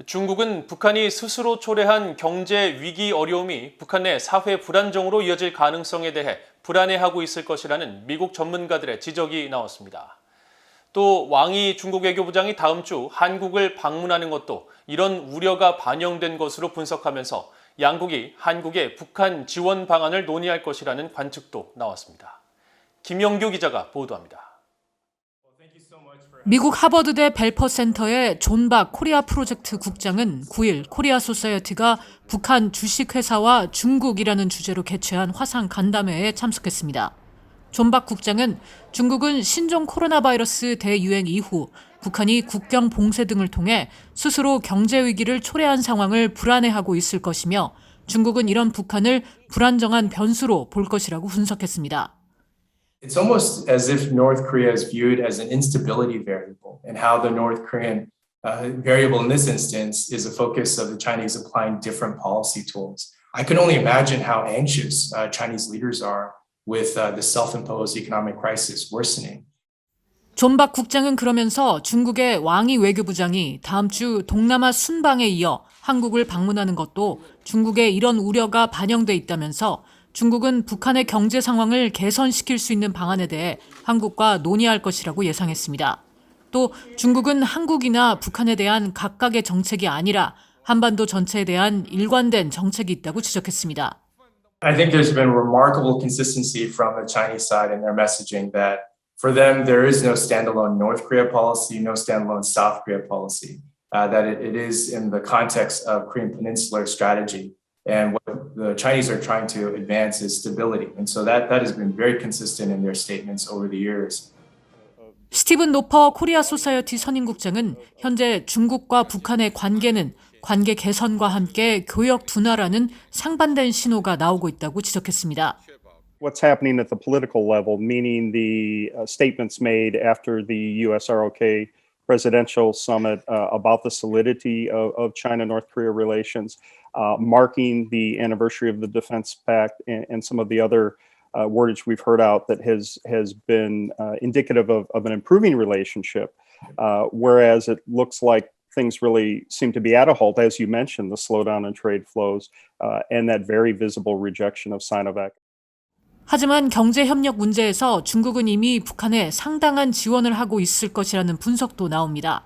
중국은 북한이 스스로 초래한 경제 위기 어려움이 북한 내 사회 불안정으로 이어질 가능성에 대해 불안해하고 있을 것이라는 미국 전문가들의 지적이 나왔습니다. 또 왕이 중국 외교부장이 다음 주 한국을 방문하는 것도 이런 우려가 반영된 것으로 분석하면서 양국이 한국의 북한 지원 방안을 논의할 것이라는 관측도 나왔습니다. 김영규 기자가 보도합니다. 미국 하버드대 벨퍼 센터의 존 박 코리아 프로젝트 국장은 9일 코리아 소사이어티가 북한 주식회사와 중국이라는 주제로 개최한 화상 간담회에 참석했습니다. 존 박 국장은 중국은 신종 코로나 바이러스 대유행 이후 북한이 국경 봉쇄 등을 통해 스스로 경제 위기를 초래한 상황을 불안해하고 있을 것이며 중국은 이런 북한을 불안정한 변수로 볼 것이라고 분석했습니다. It's almost as if North Korea is viewed as an instability variable, and how the North Korean variable in this instance is a focus of the Chinese applying different policy tools. I can only imagine how anxious Chinese leaders are with the self-imposed economic crisis worsening. 존 박 국장은 그러면서 중국의 왕이 외교부장이 다음 주 동남아 순방에 이어 한국을 방문하는 것도 중국의 이런 우려가 반영돼 있다면서 중국은 북한의 경제 상황을 개선시킬 수 있는 방안에 대해 한국과 논의할 것이라고 예상했습니다. 또 중국은 한국이나 북한에 대한 각각의 정책이 아니라 한반도 전체에 대한 일관된 정책이 있다고 지적했습니다. I think there's been remarkable consistency from the Chinese side in their messaging that for them there is no standalone North Korea policy, no standalone South Korea policy, that it is in the context of Korean Peninsular strategy. And what the Chinese are trying to advance is stability. And so that has been very consistent in their statements over the years. 스티븐 노퍼 코리아 소사이어티 선임국장은 현재 중국과 북한의 관계는 관계 개선과 함께 교역 둔화라는 상반된 신호가 나오고 있다고 지적했습니다. What's happening at the political level, meaning the statements made after the US-ROK presidential summit about the solidity of China-North Korea relations, marking the anniversary of the Defense Pact and some of the other wordage we've heard out that has been indicative of an improving relationship, whereas it looks like things really seem to be at a halt, as you mentioned, the slowdown in trade flows and that very visible rejection of Sinovac. 하지만 경제협력 문제에서 중국은 이미 북한에 상당한 지원을 하고 있을 것이라는 분석도 나옵니다.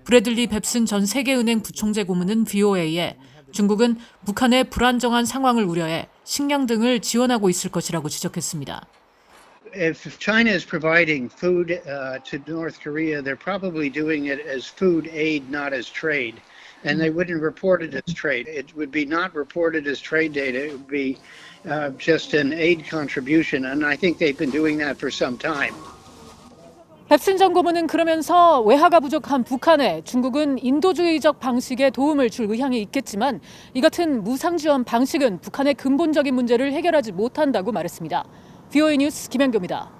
브래들리 뱁슨 전 세계은행 부총재 고문은 VOA에 중국은 북한의 불안정한 상황을 우려해 식량 등을 지원하고 있을 것이라고 지적했습니다. If China is providing food to North Korea, they're probably doing it as food aid, not as trade. And they wouldn't report it as trade. It would be not reported as trade data. It would be just an aid contribution. And I think they've been doing that for some time. 뱁슨 전 고문은 그러면서 외화가 부족한 북한에 중국은 인도주의적 방식의 도움을 줄 의향이 있겠지만 이 같은 무상 지원 방식은 북한의 근본적인 문제를 해결하지 못한다고 말했습니다. VOA 뉴스 김현교입니다.